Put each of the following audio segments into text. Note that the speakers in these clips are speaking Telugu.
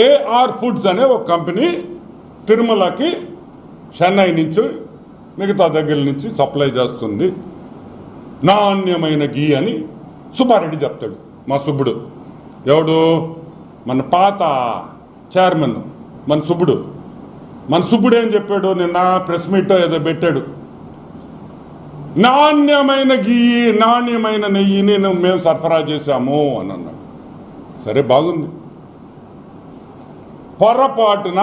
ఏఆర్ ఫుడ్స్ అనే ఒక కంపెనీ తిరుమలకి చెన్నై నుంచి మిగతా దగ్గర నుంచి సప్లై చేస్తుంది. నాణ్యమైన గీ అని సుబ్బారెడ్డి చెప్తాడు. మా సుబ్బుడు ఎవడు, మన పాత చైర్మన్ మన సుబ్బుడు ఏం చెప్పాడు, నిన్న ప్రెస్ మీట్ ఏదో పెట్టాడు. నాణ్యమైన గీ, నాణ్యమైన నెయ్యిని మేము సరఫరా చేశాము అని అన్నాడు. సరే, బాగుంది. పొరపాటున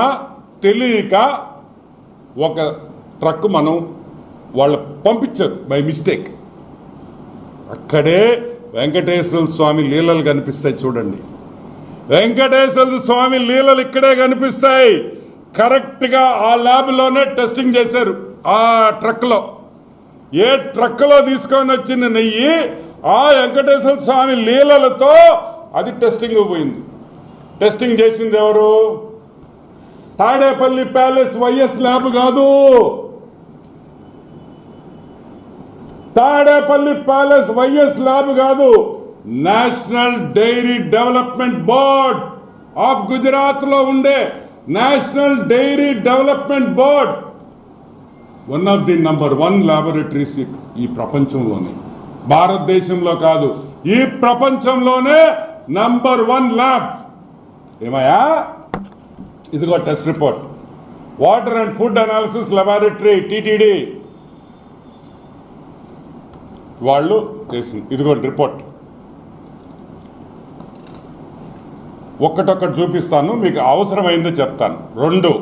తెలియక ఒక ట్రక్ వాళ్ళు పంపించారు బై మిస్టేక్. అక్కడే వెంకటేశ్వర స్వామి లీలలు కనిపిస్తాయి. చూడండి, వెంకటేశ్వర స్వామి లీలలు ఇక్కడే కనిపిస్తాయి. కరెక్ట్ గా ఆ ల్యాబ్ లోనే టెస్టింగ్ చేశారు. ఆ ట్రక్ లో, ఏ ట్రక్ లో తీసుకొని వచ్చిన నెయ్యి ఆ వెంకటేశ్వర స్వామి లీలలతో అది టెస్టింగ్ పోయింది. టెస్టింగ్ చేసింది ఎవరు? తాడేపల్లి ప్యాలెస్ వైఎస్ ల్యాబ్ కాదు, తాడేపల్లి ప్యాలెస్ వైఎస్ ల్యాబ్ కాదు, national dairy development board of Gujarat లో ఉండే national dairy development board one of the number 1 laboratories ఈ ప్రపంచంలోనే, భారతదేశంలో కాదు, ఈ ప్రపంచంలోనే నంబర్ 1 ల్యాబ్. ఏమయ్యా, ఇదిగో test report, water and food analysis laboratory TTD వాళ్ళు చేసింది. ఇదిగో రిపోర్ట్. ఒక్కటొక్కటి చూపిస్తాను, మీకు అవసరమైందో చెప్తాను. 2,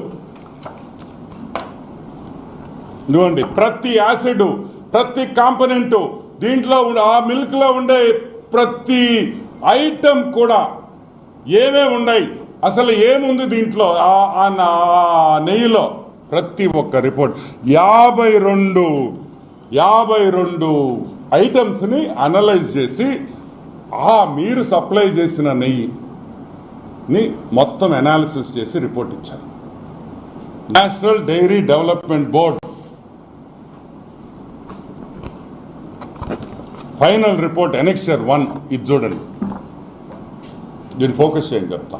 ఇదిగోండి, ప్రతి యాసిడ్, ప్రతి కాంపోనెంట్, దీంట్లో ఆ మిల్క్ లో ఉండే ప్రతి ఐటమ్ కూడా ఏమేమి ఉన్నాయి, అసలు ఏముంది దీంట్లో, ఆ నెయ్యిలో, ప్రతి ఒక్క రిపోర్ట్ 52 ఐటమ్స్ ని అనలైజ్ చేసి మీరు సప్లై చేసిన నెయ్యిని మొత్తం అనాలిసిస్ చేసి రిపోర్ట్ ఇచ్చారు. National dairy development board final report annexure 1 ఇది చూడండి. దీన్ని ఫోకస్ చేయండి చెప్తా.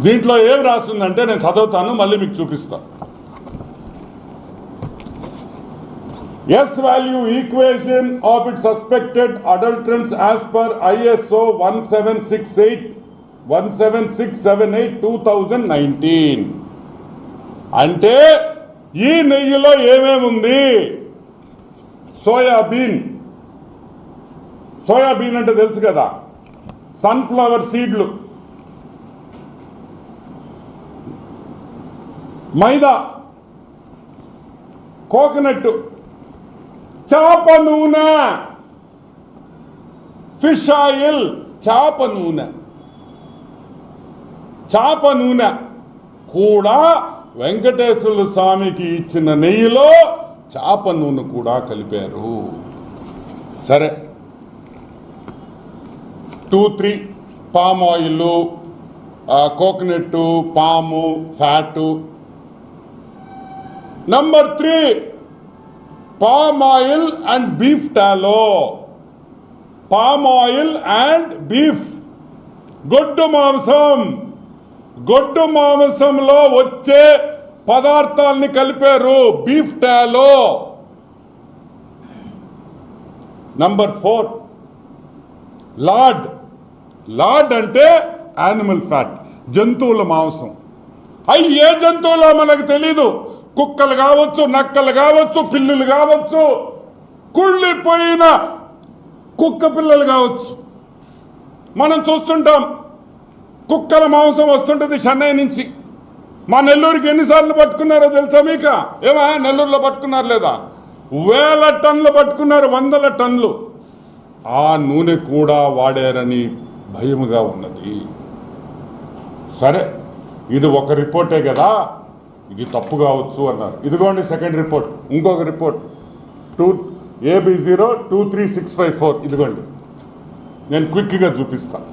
దీంట్లో ఏం రాస్తుందంటే నేను చదువుతాను, మళ్ళీ మీకు చూపిస్తా. S value equation of it suspected adulterants as per ISO 17678 2019. అంటే ఈ నెయ్యిలో ఏమేమి ఉంది? సోయాబీన్ అంటే తెలుసు కదా, సన్ఫ్లవర్ సీడ్లు, మైదా, కోకోనట్, చేప నూనె, ఫిష్ ఆయిల్, చేప నూనె కూడా వెంకటేశ్వర స్వామికి ఇచ్చిన నెయ్యిలో చేప నూనె కూడా కలిపారు. సరే, 2-3 పామ్ ఆయిల్, కోకోనట్, పాము, fat. Number 3 palm oil and beef టాలో. Palm oil and beef, గొడ్డు మాంసంలో వచ్చే పదార్థాలని కలిపారు, బీఫ్ టాలో. నంబర్ 4 లార్డ్ అంటే యానిమల్ ఫ్యాట్, జంతువుల మాంసం. ఏ జంతువులో మనకు తెలీదు, కుక్కలు కావచ్చు, నక్కలు కావచ్చు, పిల్లులు కావచ్చు, కుళ్ళిపోయిన కుక్క పిల్లలు కావచ్చు. మనం చూస్తుంటాం, కుక్కల మాంసం వస్తుంటుంది చెన్నై నుంచి. మా నెల్లూరుకి ఎన్నిసార్లు పట్టుకున్నారో తెలుసా మీకు? నెల్లూరులో పట్టుకున్నారు లేదా? 1000 టన్నులు పట్టుకున్నారు, 100 టన్నులు. ఆ నూనె కూడా వాడారని భయముగా ఉన్నది. సరే, ఇది ఒక రిపోర్టే కదా, ఇది తప్పు కావచ్చు అన్నారు. ఇదిగోండి సెకండ్ రిపోర్ట్, ఇంకొక రిపోర్ట్ AB0236554. ఇదిగోండి, నేను క్విక్గా చూపిస్తాను.